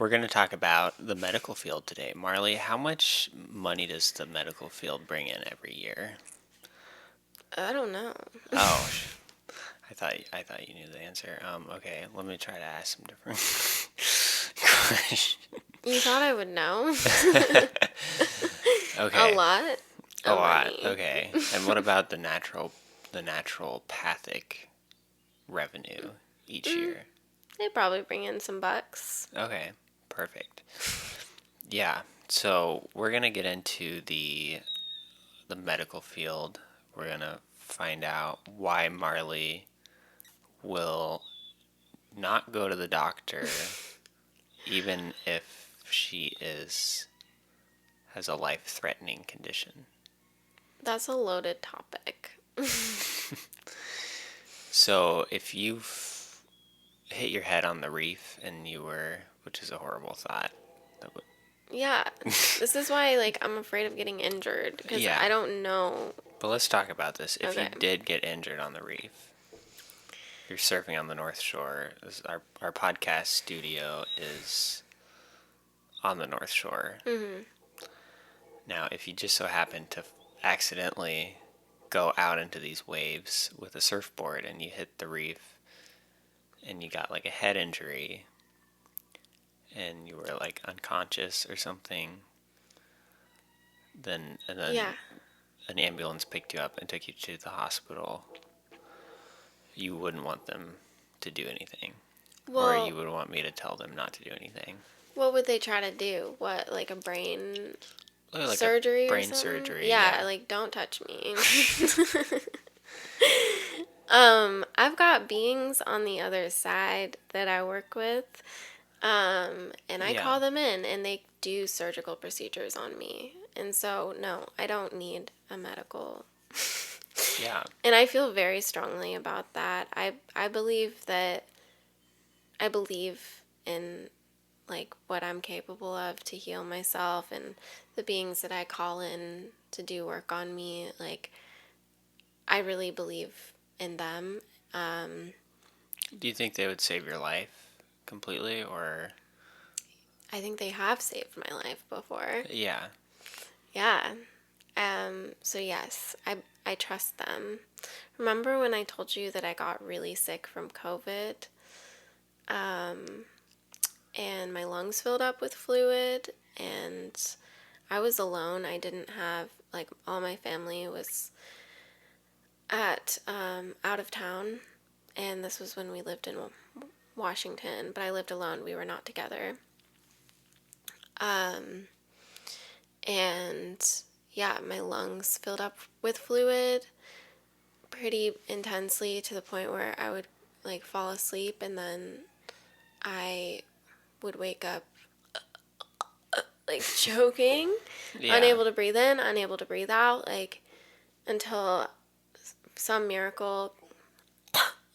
We're going to talk about the medical field today. Marley, how much money does the medical field bring in every year? I don't know. Oh, I thought you knew the answer. Okay, let me try to ask some different questions. You thought I would know? A Okay, lot a of lot. money. Okay, and what about the natural pathic revenue each Mm, year? they probably bring in some bucks. Okay, perfect. Yeah, so we're gonna get into the medical field. We're gonna find out why Marley will not go to the doctor even if she is has a life-threatening condition. That's a loaded topic. So if you've hit your head on the reef and you were, which is a horrible thought, that would, Yeah, this is why I'm afraid of getting injured because yeah. I don't know. But let's talk about this. If you Okay. did get injured on the reef, you're surfing on the North Shore. Our podcast studio is on the North Shore. Hmm. Now, if you just so happen to accidentally go out into these waves with a surfboard and you hit the reef and you got like a head injury and you were like unconscious or something, then Yeah. an ambulance picked you up and took you to the hospital, you wouldn't want them to do anything. Or you Well, would want me to tell them not to do anything. what would they try to do? What, like a brain Like a surgery or brain something? surgery, Yeah, yeah. don't touch me. I've got beings on the other side that I work with, and I Yeah, call them in, and they do surgical procedures on me. And so, no, I don't need a medical. yeah, And I feel very strongly about that. I believe in what I'm capable of to heal myself and the beings that I call in to do work on me. I really believe in them. Um, Do you think they would save your life completely, or I think they have saved my life before. yeah, Yeah. So yes, I trust them. Remember when I told you that I got really sick from COVID? Um, and my lungs filled up with fluid, and I was alone. I didn't have, all my family was at out of town, and this was when we lived in Washington, but I lived alone. We were not together. Um, and yeah, my lungs filled up with fluid pretty intensely to the point where I would fall asleep, and then I would wake up choking, yeah, unable to breathe in, unable to breathe out, until some miracle,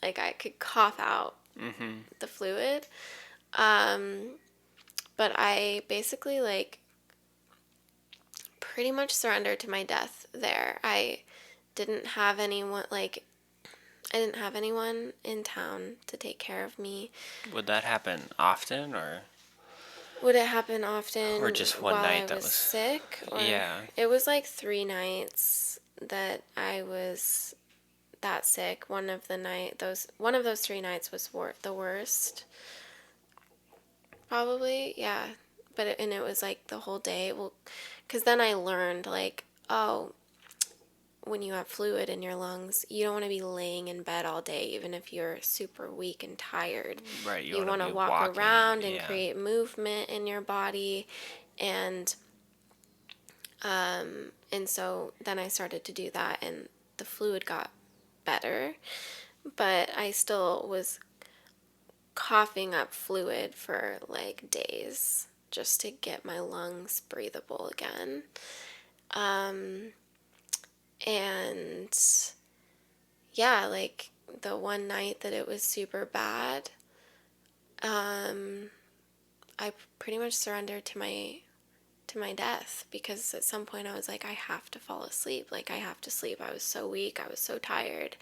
I could cough out mm-hmm, the fluid. Um, but I basically pretty much surrendered to my death there. Didn't have anyone I didn't have anyone in town to take care of me. would that happen often, Would it happen or often just one while I night that was was, sick? Or yeah, it was 3 nights that I was that sick. One of those 3 nights was the worst. Probably, yeah. And it was the whole day. Well, because then I learned oh, when you have fluid in your lungs, you don't want to be laying in bed all day, even if you're super weak and tired. right, you You want to want to be walk walking, around and yeah, create movement in your body, and so then I started to do that, and the fluid got better, but I still was coughing up fluid for days just to get my lungs breathable again. Um, and yeah, the one night that it was super bad, I pretty much surrendered to my death, because at some point I was I have to fall asleep. I have to sleep. I was so weak. I was so tired.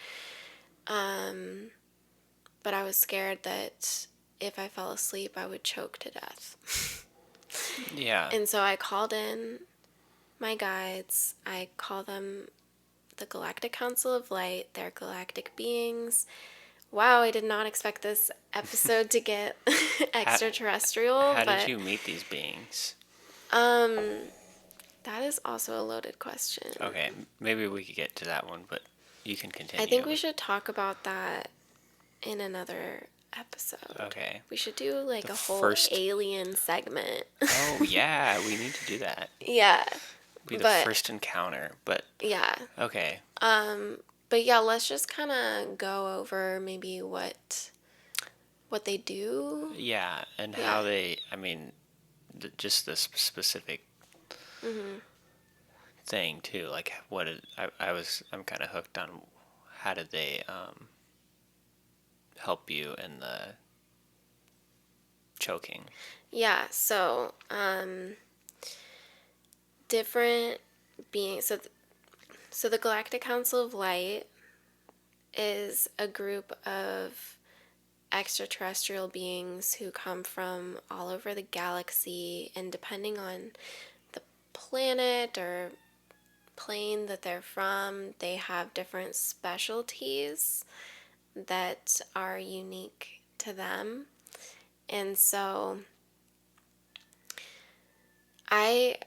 But I was scared that if I fell asleep, I would choke to death. Yeah. And so I called in my guides. I call them the Galactic Council of Light. They're galactic beings. Wow, I did not expect this episode to get How, extraterrestrial, how did but you meet these beings? um that is also a loaded question. Okay, maybe we could get to that one, but you can I continue. think we should talk about that in another episode. Okay. We should do like The a whole first. alien segment. Oh, yeah, we need to do that. Yeah, Be the but first encounter, but yeah. okay. But yeah, let's just kind of go over maybe what they do. Yeah, and Yeah. how they, I mean, just this specific thing too. Like, I'm kind of hooked on how did they help you in the choking? Yeah, so different beings. So the Galactic Council of Light is a group of extraterrestrial beings who come from all over the galaxy, and depending on the planet or plane that they're from, they have different specialties that are unique to them. And so I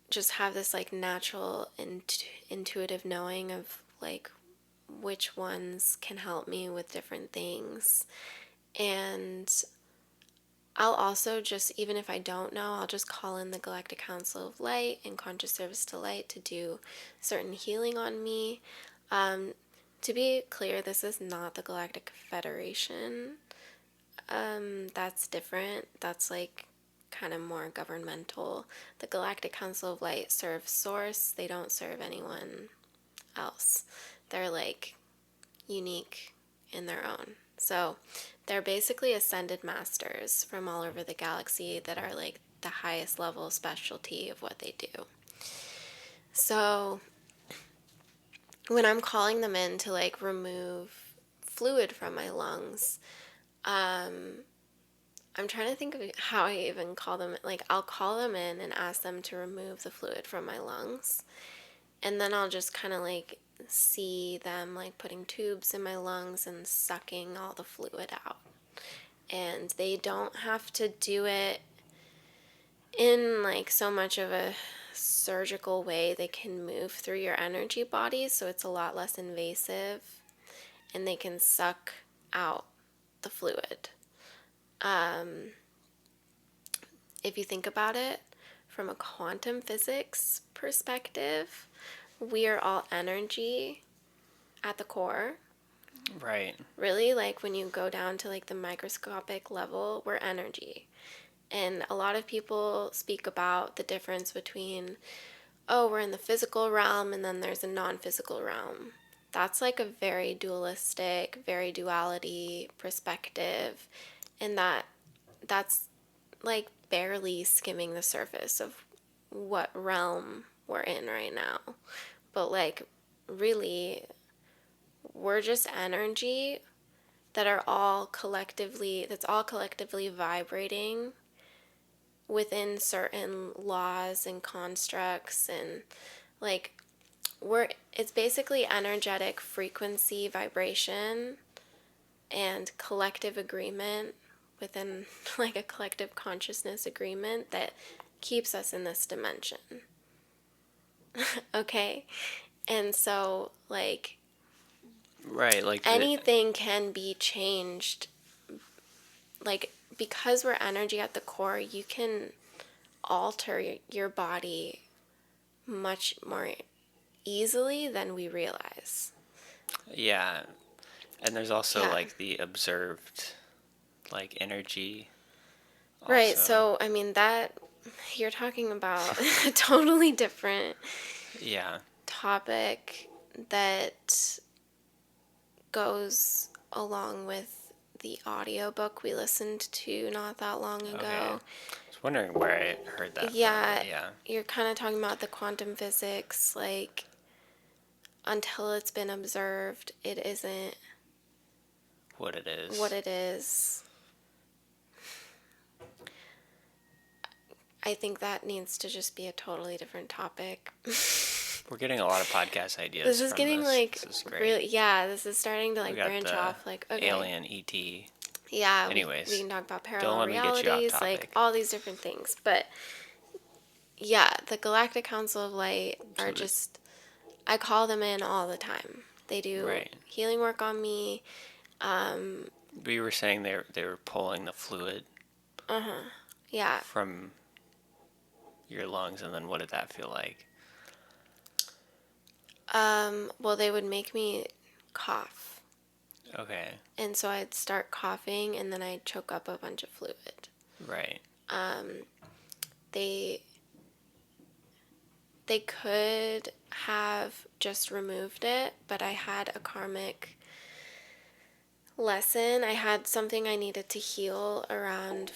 just have this like natural intuitive knowing of like which ones can help me with different things. And I'll also just, even if I don't know, I'll just call in the Galactic Council of Light and Conscious Service to Light to do certain healing on me. To be clear, this is not the Galactic Federation. That's different. That's like kind of more governmental. The Galactic Council of Light serves Source. They don't serve anyone else. They're like unique in their own. So they're basically ascended masters from all over the galaxy that are like the highest level specialty of what they do. So when I'm calling them in to like remove fluid from my lungs, I'm trying to think of how I even call them. Like, I'll call them in and ask them to remove the fluid from my lungs. And then I'll just kind of like see them like putting tubes in my lungs and sucking all the fluid out. And they don't have to do it in like so much of a surgical way. They can move through your energy body, so it's a lot less invasive, and they can suck out the fluid. If you think about it from a quantum physics perspective, we are all energy at the core. Right. Really, like when you go down to like the microscopic level, we're energy. And a lot of people speak about the difference between, oh, we're in the physical realm and then there's a non-physical realm. That's like a very dualistic, very duality perspective, and that's like barely skimming the surface of what realm we're in right now. But like really, we're just energy that's all collectively vibrating within certain laws and constructs, and like it's basically energetic frequency vibration and collective agreement within like a collective consciousness agreement that keeps us in this dimension. Okay? And so like Right, like anything can be changed. Like because we're energy at the core, you can alter your body much more easily than we realize. yeah. And there's also Yeah. like the observed like energy Right. also. So, I mean, that you're talking about a totally different Yeah. topic that goes along with the audiobook we listened to not that long ago. Okay. I was wondering where I heard that Yeah, from. Yeah. you're kind of talking about the quantum physics, like until it's been observed, it isn't What it is. what it is. I think that needs to just be a totally different topic. We're getting a lot of podcast ideas This is from getting this. like This is great. really, yeah, this is starting to We like got branch the off. Like, okay, alien ET. yeah, we Anyways, can talk about don't parallel let me get you off realities, like topic. all these different things. But yeah, the Galactic Council of Light So are just, I call them in all the time. They do right. healing work on me. We were saying they were pulling the fluid Yeah. from your lungs, and then what did that feel like? Well, they would make me cough. Okay. And so I'd start coughing and then I'd choke up a bunch of fluid. Right. They they could have just removed it, but I had a karmic lesson. I had something I needed to heal around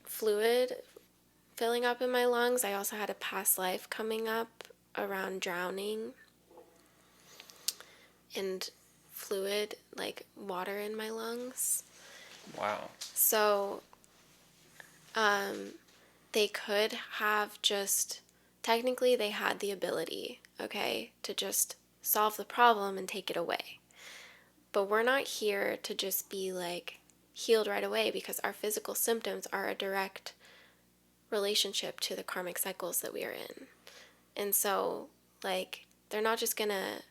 fluid filling up in my lungs. I also had a past life coming up around drowning and fluid, like water in my lungs. Wow. So they could have just, technically, they had the ability, okay, to just solve the problem and take it away. But we're not here to just be like healed right away, because our physical symptoms are a direct relationship to the karmic cycles that we are in. And so, like, they're not just gonna,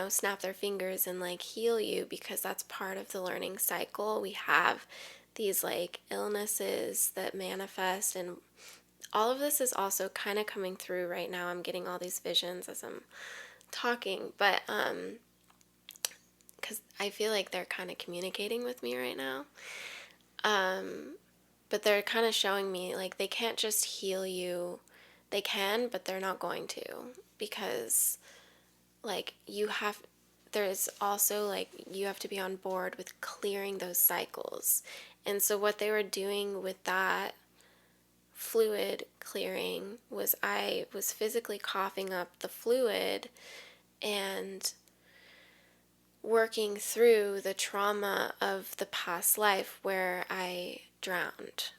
snap their fingers and like heal you, because that's part of the learning cycle. We have these like illnesses that manifest, and all of this is also kind of coming through right now. I'm getting all these visions as I'm talking, but because I feel like they're kind of communicating with me right now. But they're kind of showing me like they can't just heal you. They can, but they're not going to, because like there's also like you have to be on board with clearing those cycles. And so what they were doing with that fluid clearing was I was physically coughing up the fluid and working through the trauma of the past life where I drowned.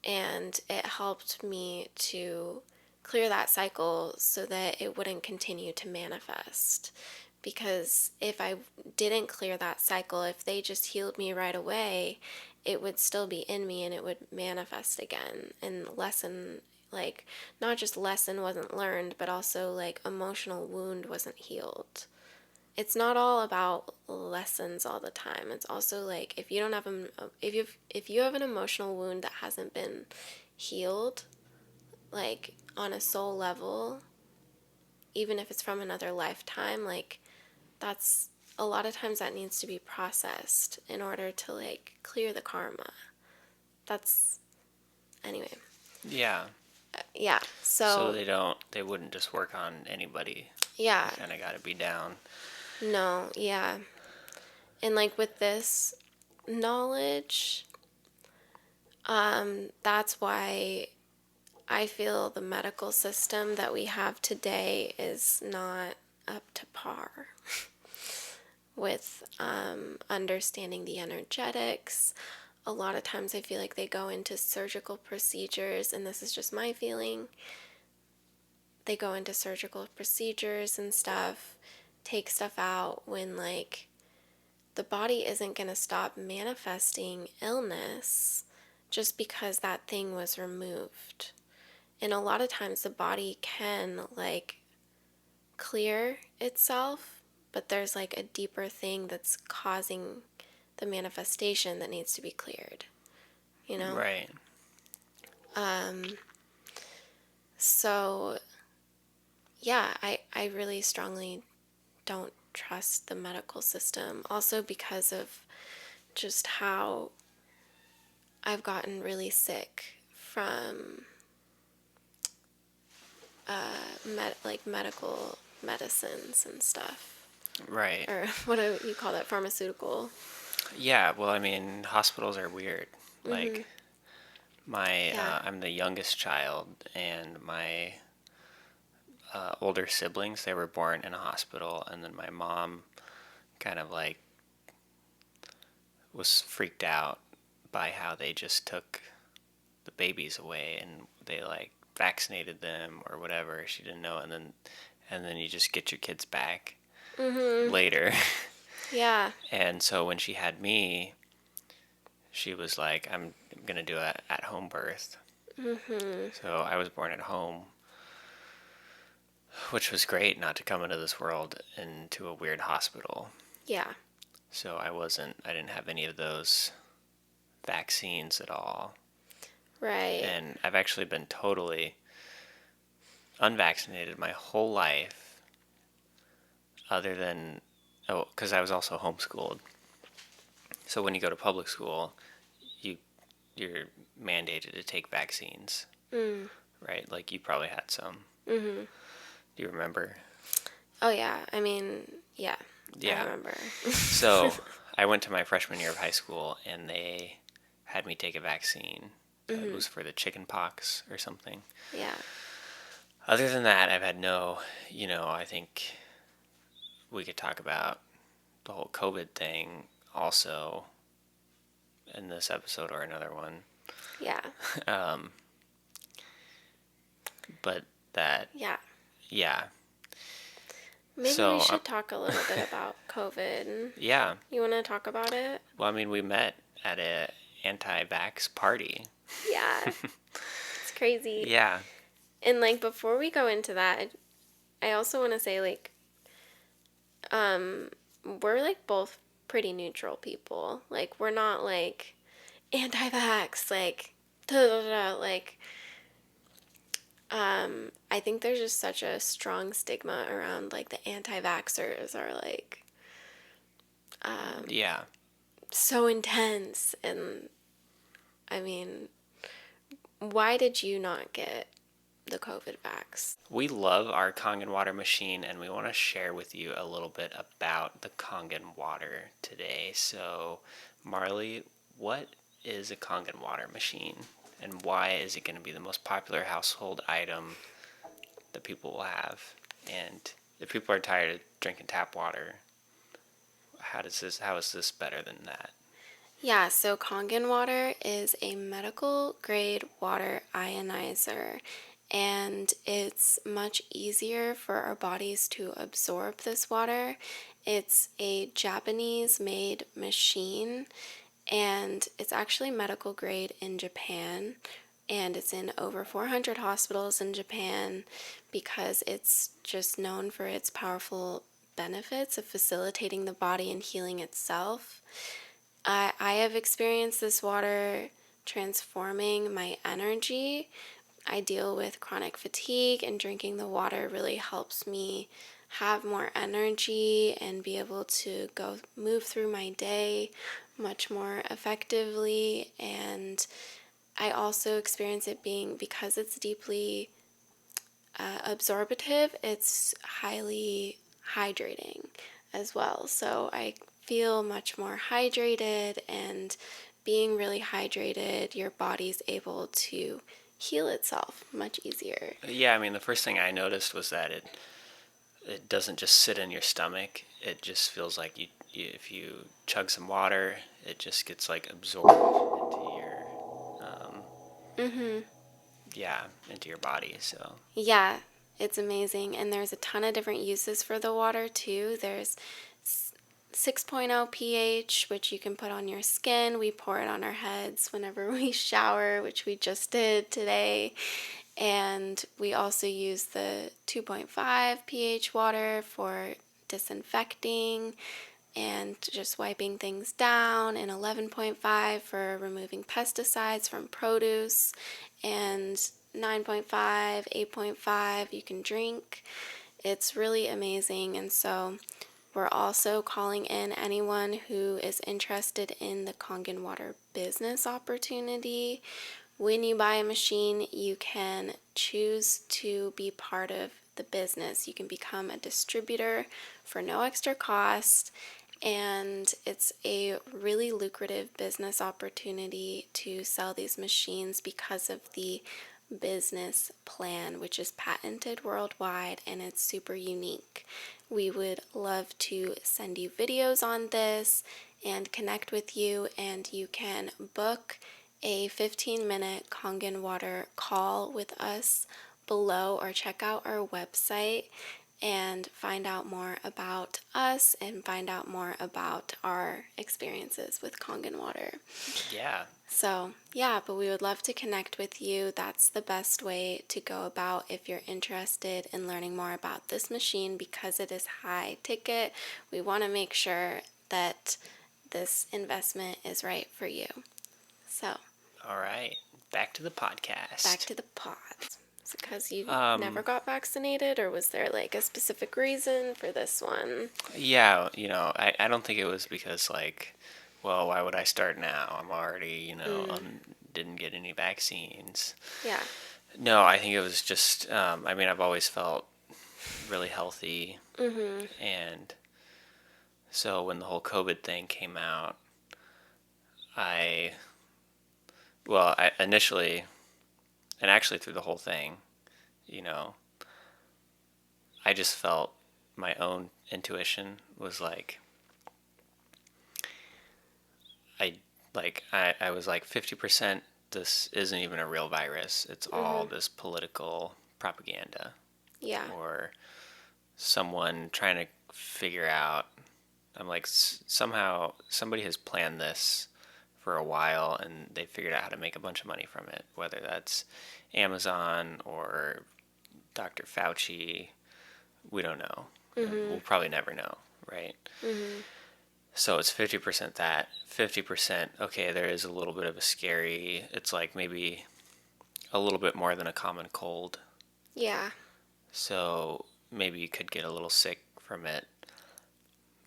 And it helped me to clear that cycle so that it wouldn't continue to manifest. Because if I didn't clear that cycle, if they just healed me right away, it would still be in me and it would manifest again. And lesson, like, not just lesson wasn't learned, but also like emotional wound wasn't healed. It's not all about lessons all the time. It's also like if you don't have if you have an emotional wound that hasn't been healed, like on a soul level, even if it's from another lifetime, like that's a lot of times that needs to be processed in order to like clear the karma. That's anyway. Yeah. Yeah. So So they wouldn't just work on anybody. yeah. You kind of got to be down. No, yeah. And like with this knowledge, that's why I feel the medical system that we have today is not up to par with understanding the energetics. A lot of times I feel like they go into surgical procedures, and this is just my feeling. They go into surgical procedures and stuff, take stuff out when, like, the body isn't going to stop manifesting illness just because that thing was removed. And a lot of times the body can like clear itself, but there's like a deeper thing that's causing the manifestation that needs to be cleared, you know? Right. So, yeah, I really strongly don't trust the medical system. Also because of just how I've gotten really sick from medical medicines and stuff, Right. or what do you call that, pharmaceutical. Yeah. Well, I mean, hospitals are weird. Like Yeah. I'm the youngest child, and my older siblings, they were born in a hospital, and then my mom kind of like was freaked out by how they just took the babies away, and they like vaccinated them or whatever. She didn't know, and then you just get your kids back Mhm. later. Yeah. And so when she had me, she was like, I'm gonna do a at home birth. Mhm. So I was born at home, which was great, not to come into this world into a weird hospital. Yeah. So I didn't have any of those vaccines at all. Right. And I've actually been totally unvaccinated my whole life, other than, oh, because I was also homeschooled. So when you go to public school, you you're mandated to take vaccines, Mm. right? Like you probably had some. Mhm. Do you remember? Oh yeah. I mean, yeah. I Yeah. remember. So I went to my freshman year of high school, and they had me take a vaccine. It Mhm. was for the chicken pox or something. Yeah. Other than that, I've had no, I think we could talk about the whole COVID thing also in this episode or another one. Yeah. Um, but that, Yeah. yeah. Maybe we So, should talk a little bit about COVID. yeah. You want to talk about it? Well, I mean, we met at a anti-vax party. Yeah. It's crazy. Yeah. And like before we go into that, I also want to say like um we're like both pretty neutral people. Like we're not like anti-vax like da, da, da, like I think there's just such a strong stigma around like the anti-vaxxers are like Yeah. so intense. And I mean, why did you not get the COVID vax? We love our Kangen Water machine, and we want to share with you a little bit about the Kangen Water today. So, Marley, what is a Kangen Water machine, and why is it going to be the most popular household item that people will have? And if people are tired of drinking tap water, how is this better than that? Yeah, so Kangen water is a medical grade water ionizer, and it's much easier for our bodies to absorb this water. It's a Japanese made machine, and it's actually medical grade in Japan, and it's in over 400 hospitals in Japan because it's just known for its powerful benefits of facilitating the body and healing itself. I have experienced this water transforming my energy. I deal with chronic fatigue, and drinking the water really helps me have more energy and be able to go move through my day much more effectively. And I also experience it being, because it's deeply absorptive, it's highly hydrating as well. So I feel much more hydrated, and being really hydrated, your body's able to heal itself much easier. Yeah, I mean, the first thing I noticed was that it doesn't just sit in your stomach. It just feels like if you chug some water, it just gets like absorbed into your Mhm. yeah, into your body. So Yeah, it's amazing. And there's a ton of different uses for the water too. There's 6.0 pH, which you can put on your skin. We pour it on our heads whenever we shower, which we just did today. And we also use the 2.5 pH water for disinfecting and just wiping things down, and 11.5 for removing pesticides from produce, and 9.5, 8.5 you can drink. It's really amazing. And so we're also calling in anyone who is interested in the Kangen Water business opportunity. When you buy a machine, you can choose to be part of the business. You can become a distributor for no extra cost, and it's a really lucrative business opportunity to sell these machines because of the business plan, which is patented worldwide and it's super unique. We would love to send you videos on this and connect with you, and you can book a 15-minute Kangen Water call with us below, or check out our website and find out more about us and find out more about our experiences with Kangen Water. Yeah. So, yeah, but we would love to connect with you. That's the best way to go about if you're interested in learning more about this machine, because it is high ticket. We want to make sure that this investment is right for you. So, All right. Back to the podcast. back to the pods. Is it because you Um, never got vaccinated, or was there like a specific reason for this one? yeah, I don't think it was because, like, well, why would I start now? I'm already, didn't get any vaccines. Yeah. No, I think it was just, I mean, I've always felt really healthy. Mm-hmm. And so when the whole COVID thing came out, I, well, I initially, and actually through the whole thing, you know, I just felt my own intuition was like, I I was like 50% this isn't even a real virus. It's all Mm-hmm. this political propaganda Yeah. or someone trying to figure out. I'm like, somehow somebody has planned this for a while and they figured out how to make a bunch of money from it, whether that's Amazon or Dr. Fauci. We don't know. And Mm-hmm. we'll probably never know, right? Mm-hmm. So it's 50% that, 50%, okay, there is a little bit of a scary, it's like maybe a little bit more than a common cold. Yeah. So maybe you could get a little sick from it.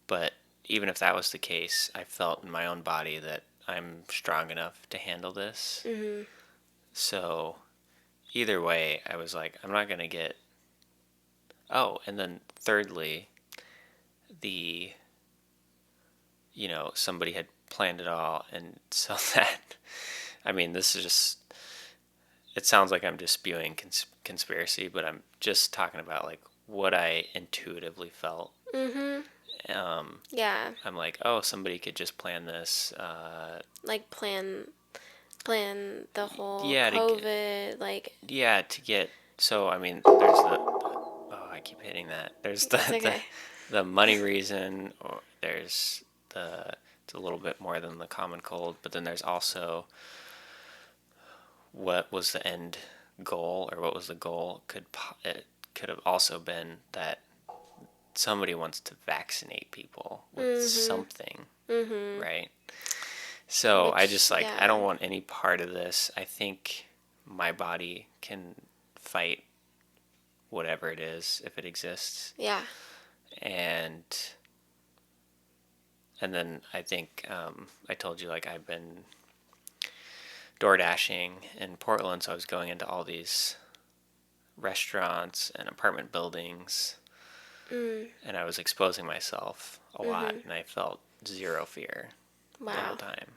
But even if that was the case, I felt in my own body that I'm strong enough to handle this. Mm-hmm. So either way, I was like, I'm not going to get. Oh, and then thirdly, the, somebody had planned it all. And so that, I mean, this is just, it sounds like I'm just spewing conspiracy, but I'm just talking about like what I intuitively felt. Mm-hmm. Um, Yeah. I'm like, oh, somebody could just plan this. Like plan the whole Yeah, COVID, like. to get. So I mean, there's the. Oh, I keep hitting that. There's It's the okay. the money reason, or there's the. It's a little bit more than the common cold, but then there's also what was the end goal, or what was the goal? It could have also been that somebody wants to vaccinate people with Mm-hmm. something, Mm-hmm. right? So I Which, just like, I yeah. don't want any part of this. I think my body can fight whatever it is if it exists. Yeah. And then I think I told you like I've been door dashing in Portland, so I was going into all these restaurants and apartment buildings, Mm. and I was exposing myself a lot, Mm-hmm. and I felt zero fear the whole Wow. time.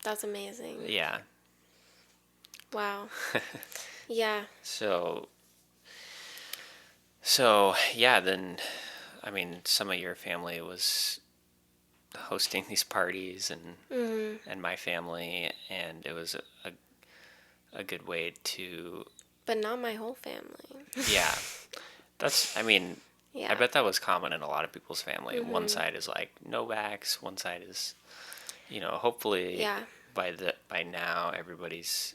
That's amazing. Yeah. Wow. Yeah. So So yeah, then I mean, some of your family was hosting these parties, and Mm-hmm. my family, and it was a good way to. But not my whole family. Yeah, that's. I mean, I Yeah. bet that was common in a lot of people's family. One Mm-hmm. side is like no vax, one side is, hopefully Yeah. by now everybody's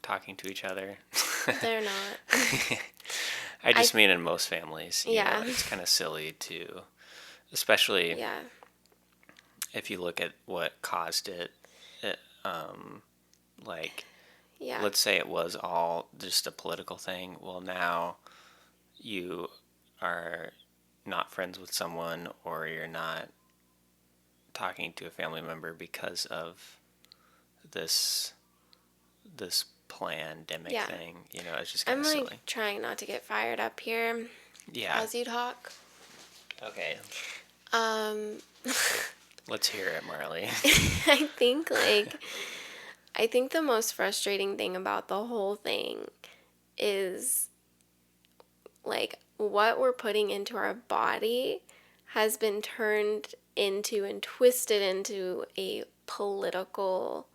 talking to each other. They're not. I I. just mean in most families, Yeah. it's kind of silly to, especially Yeah. if you look at what caused it, like, Yeah. let's say it was all just a political thing. Well, now you are not friends with someone, or you're not talking to a family member because of this pandemic Yeah. thing. It's just kind I'm of like silly. trying not to get fired up here Yeah. as you talk. Okay. Um, Let's hear it, Marley. I think like I think the most frustrating thing about the whole thing is like what we're putting into our body has been turned into and twisted into a political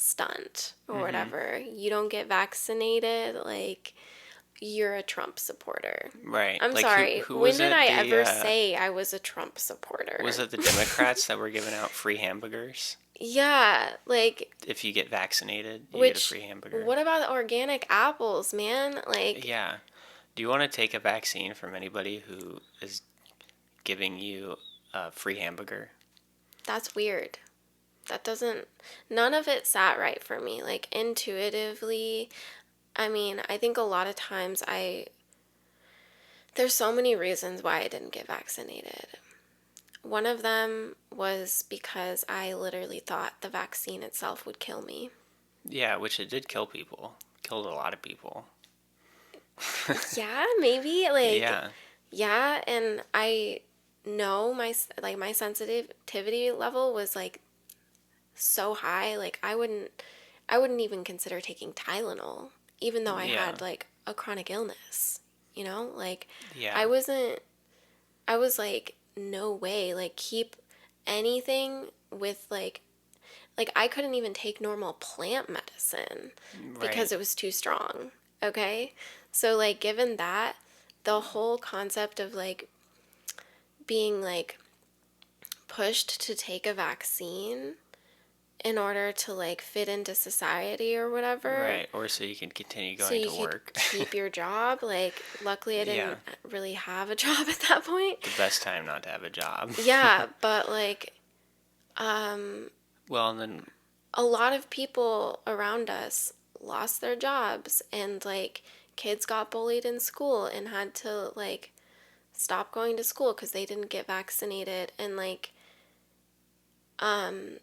stunt or whatever. You don't get vaccinated, like, you're a Trump supporter. Right. I'm Like sorry. who When was did it? I The ever say I was a Trump was supporter? it the Democrats that were giving out free hamburgers? Yeah, like, If you get vaccinated, you get a which, free hamburger. what about organic apples, man? Like, Yeah. Do you want to take a vaccine from anybody who is giving you a free hamburger? that's weird. That doesn't, none of it sat right for me. Like, intuitively, I mean, I think a lot of times there's so many reasons why I didn't get vaccinated. One of them was because I literally thought the vaccine itself would kill me. Yeah, which it did kill people. Killed a lot of people. Yeah, maybe, like, Yeah. yeah, and I know my sensitivity level was like so high, like I wouldn't even consider taking Tylenol even though I Yeah. had like a chronic illness, you know? Like Yeah. I wasn't I was like no way, like keep anything with like I couldn't even take normal plant medicine because Right. it was too strong. Okay? So like given that, the whole concept of like being like pushed to take a vaccine in order to like fit into society or whatever Right. Or so you can continue so going you to could work. keep your job. Like luckily I Yeah. didn't really have a job at that point. The best time not to have a job. Yeah, but like um Well, and then, a lot of people around us lost their jobs and like kids got bullied in school and had to like stop going to school because they didn't get vaccinated and like um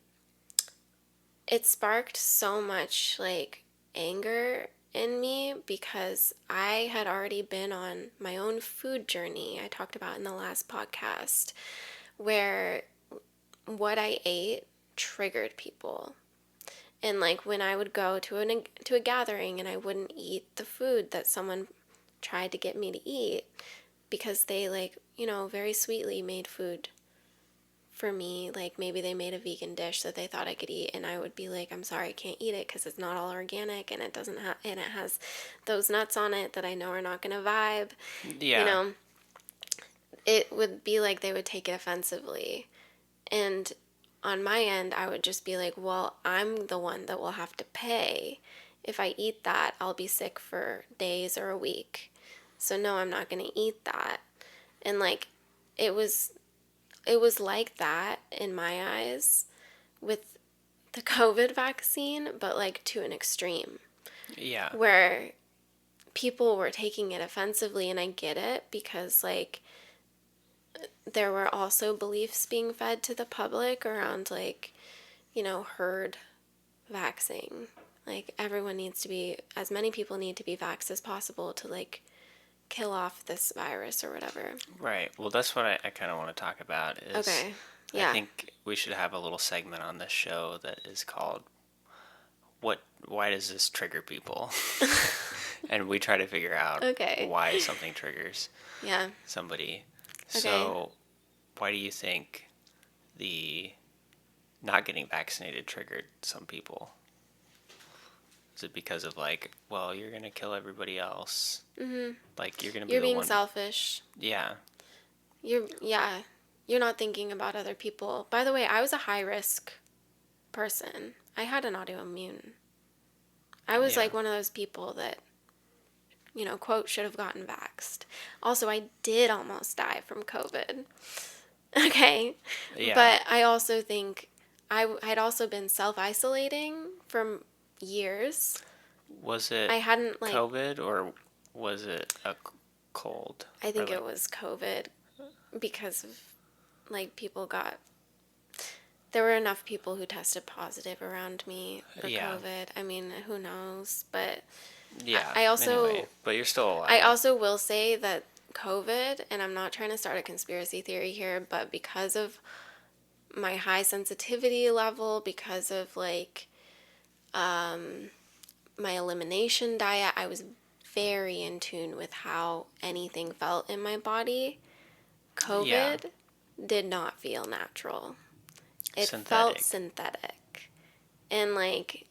it sparked so much like anger in me because I had already been on my own food journey I talked about in the last podcast where what I ate triggered people. And like when I would go to a gathering and I wouldn't eat the food that someone tried to get me to eat because they like, you know, very sweetly made food for me, like maybe they made a vegan dish that they thought I could eat and I would be like, I'm sorry, I can't eat it because it's not all organic and it doesn't have and it has those nuts on it that I know are not going to vibe. You yeah. know, it would be like they would take it offensively. And on my end, I would just be like, well, I'm the one that will have to pay. If I eat that, I'll be sick for days or a week. So no, I'm not going to eat that. And like it was it was like that in my eyes with the COVID vaccine, but like to an extreme Yeah. where people were taking it offensively and I get it because like there were also beliefs being fed to the public around like, you know, herd vaxing. Like everyone needs to be as many people need to be vaxxed as possible to like kill off this virus or whatever. Right. Well, that's what I kind of want to talk about is Okay. I Yeah. think we should have a little segment on this show that is called why does this trigger people? And we try to figure out Okay. why something triggers Yeah. somebody. Okay. So, why do you think the not getting vaccinated triggered some people? Is it because of like, well, you're gonna kill everybody else? Like you're gonna be You're the being one. selfish. Yeah. Yeah. You're not thinking about other people. By the way, I was a high risk person. I had an autoimmune. I was Yeah. like one of those people that, you know, quote, should have gotten vaxxed. Also, I did almost die from COVID. Okay. Yeah. But I also think had also been self isolating for years. Was it I hadn't, like, COVID or was it a cold? I Or think it was COVID because of, like, there were enough people who tested positive around me for Yeah. COVID. I mean, who knows? But Yeah. I also Anyway, but you're still alive. I also will say that COVID, and I'm not trying to start a conspiracy theory here, but because of my high sensitivity level, because of like my elimination diet, I was very in tune with how anything felt in my body. Yeah. COVID did not feel natural. It felt Synthetic. synthetic. And like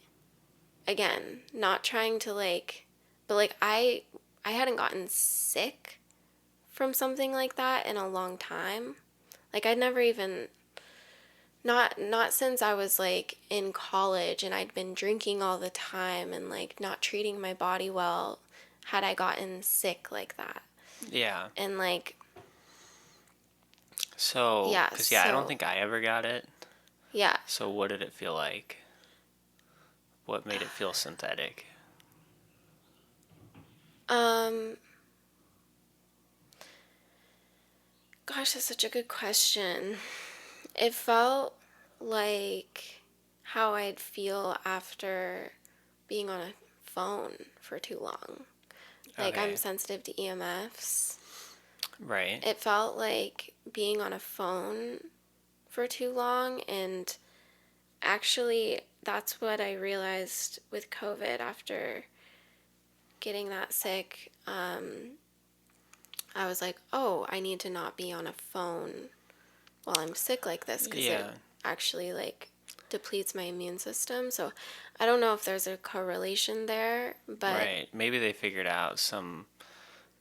again, not trying to like, but like I hadn't gotten sick from something like that in a long time. Like I'd never even, not since I was like in college and I'd been drinking all the time and like not treating my body well, had I gotten sick like that. Yeah. And like, So, yeah, because, yeah, I don't so think I ever got it. yeah. So, what did it feel like? What made it feel synthetic? Um, Gosh, that's such a good question. It felt like how I'd feel after being on a phone for too long. Like I'm Okay. sensitive to EMFs. Right. It felt like being on a phone for too long, and actually that's what I realized with COVID after getting that sick. I was like, oh, I need to not be on a phone while I'm sick like this because it Yeah. actually like depletes my immune system. So I don't know if there's a correlation there, but Right. Maybe they figured out some,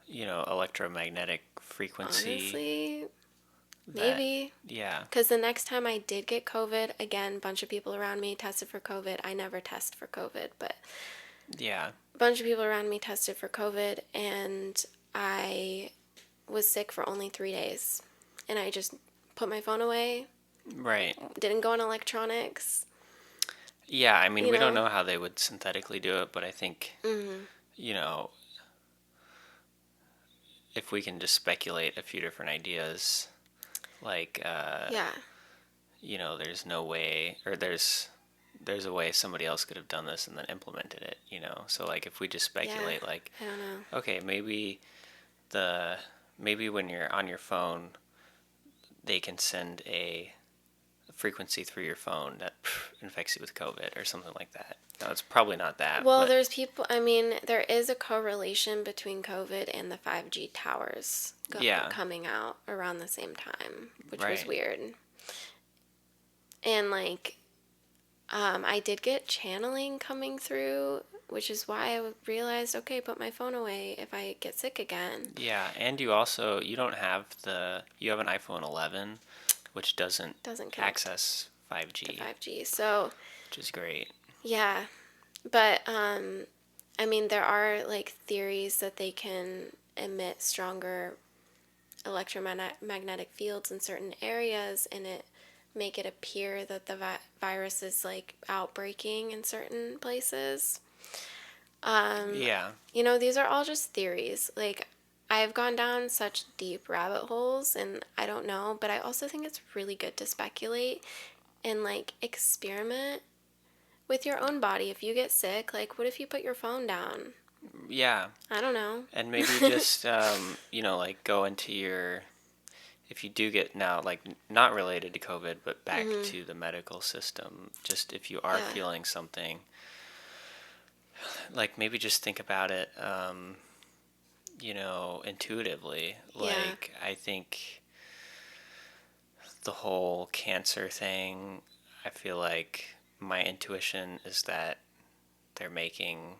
electromagnetic frequency honestly, that, maybe. yeah. Because the next time I did get COVID, again, a bunch of people around me tested for COVID. I never test for COVID, but Yeah. a bunch of people around me tested for COVID, and I was sick for only 3 days. And I just put my phone away, Right. didn't go on electronics, Yeah, I mean, you we don't know? know how they would synthetically do it, but I think, Mm-hmm. you know, if we can just speculate a few different ideas, like, Yeah. there's no way, or there's a way somebody else could have done this and then implemented it. So, like, if we just Yeah. speculate, like, I don't know. okay, the maybe when you're on your phone, they can send a frequency through your phone that infects you with COVID or something like that. No, it's probably not that, Well, but there's people, I mean, there is a correlation between COVID and the 5G towers yeah, coming out around the same time, which was right. weird. And like, I did get channeling coming through, which is why I realized, okay, put my phone away if I get sick again. Yeah, and you don't have you have an iPhone 11, which doesn't Doesn't connect access to 5G, 5G. So, which is great. yeah. But, I mean, there are like theories that they can emit stronger electromagnetic fields in certain areas and it make it appear that the virus is like outbreaking in certain places. Yeah. These are all just theories. Like, I've gone down such deep rabbit holes and I don't know, but I also think it's really good to speculate and like experiment with your own body. If you get sick, like, what if you put your phone down? Yeah. I don't know. And maybe just like go into if you do get now, like, not related to COVID, but back Mm-hmm. to the medical system, just if you are Yeah. feeling something, like, maybe just think about it, intuitively. Yeah. Like, I think the whole cancer thing, I feel like my intuition is that they're making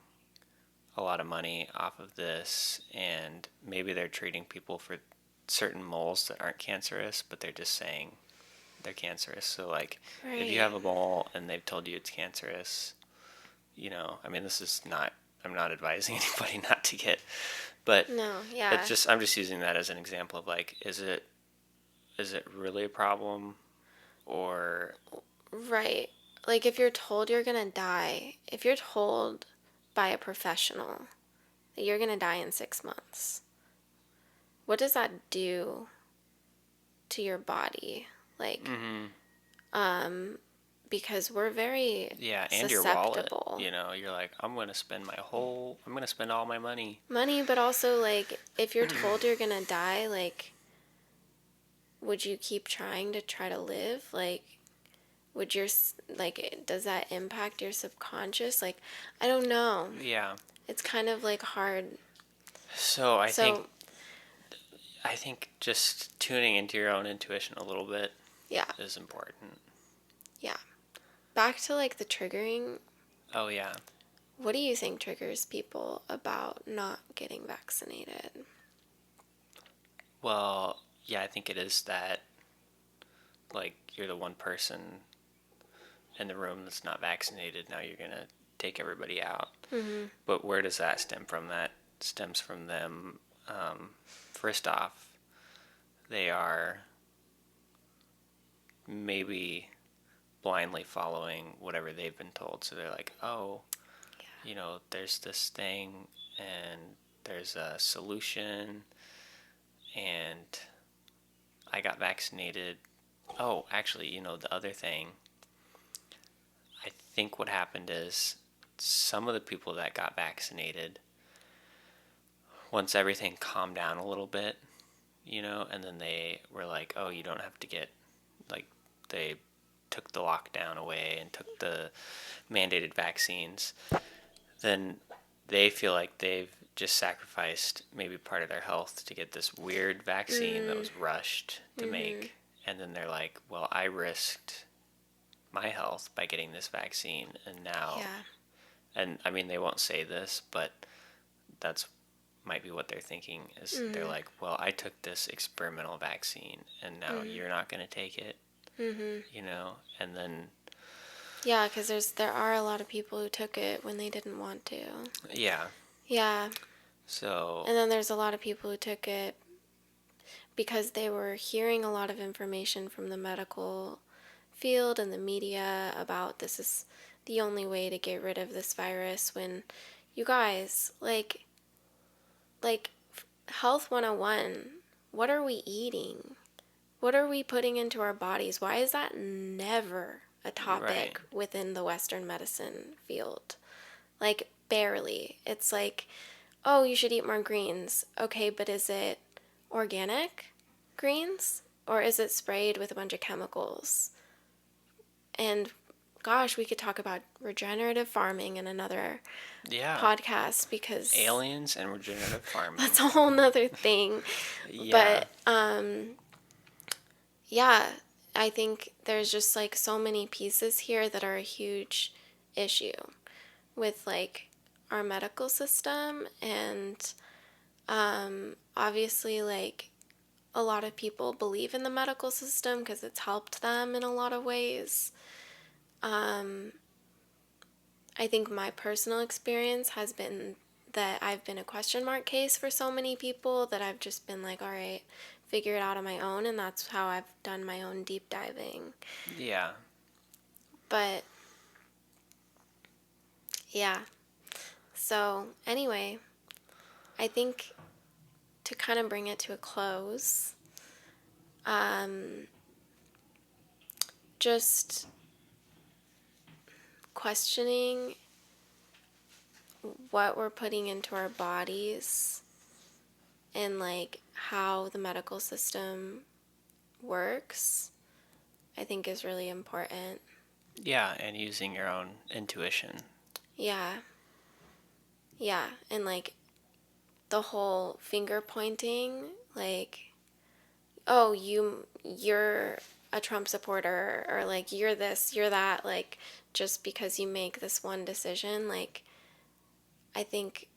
a lot of money off of this, and maybe they're treating people for certain moles that aren't cancerous, but they're just saying they're cancerous. So, like, if you Right. have a mole and they've told you it's cancerous, I mean, this is not, I'm not advising anybody not to get, but No, yeah. I'm just using that as an example of, like, is it really a problem, or Right. Like if you're told you're going to die, if you're told by a professional that you're going to die in 6 months, what does that do to your body? Like, mm-hmm. because we're very Yeah, and your wallet, susceptible. you're like, I'm gonna spend all my money. Money, but also like if you're told you're going to die, like would you keep trying to try to live? Like would your like does that impact your subconscious? Like I don't know. Yeah. It's kind of like hard. So So, I think just tuning into your own intuition a little bit yeah. is important. Yeah. Back to like the triggering. Oh yeah. What do you think triggers people about not getting vaccinated? Well, yeah, I think it is that, like, you're the one person in the room that's not vaccinated. Now you're going to take everybody out. Mm-hmm. But where does that stem from? That stems from them, first off, they are maybe blindly following whatever they've been told. So they're like, oh, Yeah. you know, there's this thing and there's a solution and I got vaccinated. Oh, actually, you know, the other thing, I think what happened is some of the people that got vaccinated, once everything calmed down a little bit, you know, and then they were like, oh, you don't have to get, like, they took the lockdown away and took the mandated vaccines, then they feel like they've just sacrificed maybe part of their health to get this weird vaccine that Mm. was rushed to Mm-hmm. make. And then they're like, well, I risked my health by getting this vaccine. And now, Yeah. and I mean, they won't say this, but that's might be what they're thinking is they're Mm-hmm. like, well, I took this experimental vaccine and now Mm-hmm. you're not going to take it, Mm-hmm. you know? And then, Yeah, because there are a lot of people who took it when they didn't want to. yeah. Yeah. So, And then there's a lot of people who took it because they were hearing a lot of information from the medical field and the media about this is the only way to get rid of this virus when you guys like health 101, what are we eating? What are we putting into our bodies? Why is that never a right. topic within the Western medicine field? Like, barely. It's like, oh, you should eat more greens. Okay, but is it organic greens? Or is it sprayed with a bunch of chemicals? And gosh, we could talk about regenerative farming in another Yeah. podcast because Aliens and regenerative farming. that's a whole nother thing. Yeah. But yeah, I think there's just like so many pieces here that are a huge issue with like our medical system and obviously like a lot of people believe in the medical system because it's helped them in a lot of ways. I think my personal experience has been that I've been a question mark case for so many people that I've just been like, all right, figure it out on my own, and that's how I've done my own deep diving. Yeah. But yeah, so anyway, I think to kind of bring it to a close, just questioning what we're putting into our bodies and like how the medical system works, I think is really important. Yeah, and using your own intuition. Yeah. Yeah. And like the whole finger pointing, like, oh, you're a Trump supporter or like you're this, you're that, like just because you make this one decision, like I think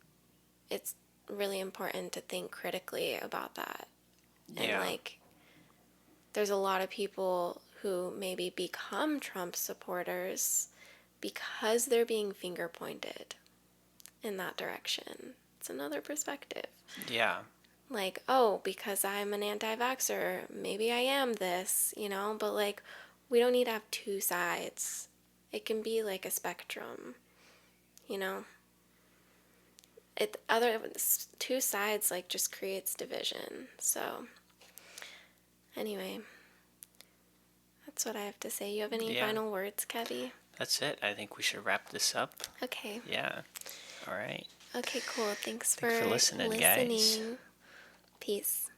it's really important to think critically about that. And Yeah. like there's a lot of people who maybe become Trump supporters because they're being finger pointed in that direction. It's another perspective. Yeah. Like, oh, because I'm an anti vaxxer, maybe I am this, you know? But like, we don't need to have two sides. It can be like a spectrum, you know? Other two sides like just creates division. So, anyway, that's what I have to say. You have any Yeah. final words, Kevy? That's it. I think we should wrap this up. Okay. Yeah. All right. Okay, cool. Thanks Thanks for listening, guys. listening. Peace.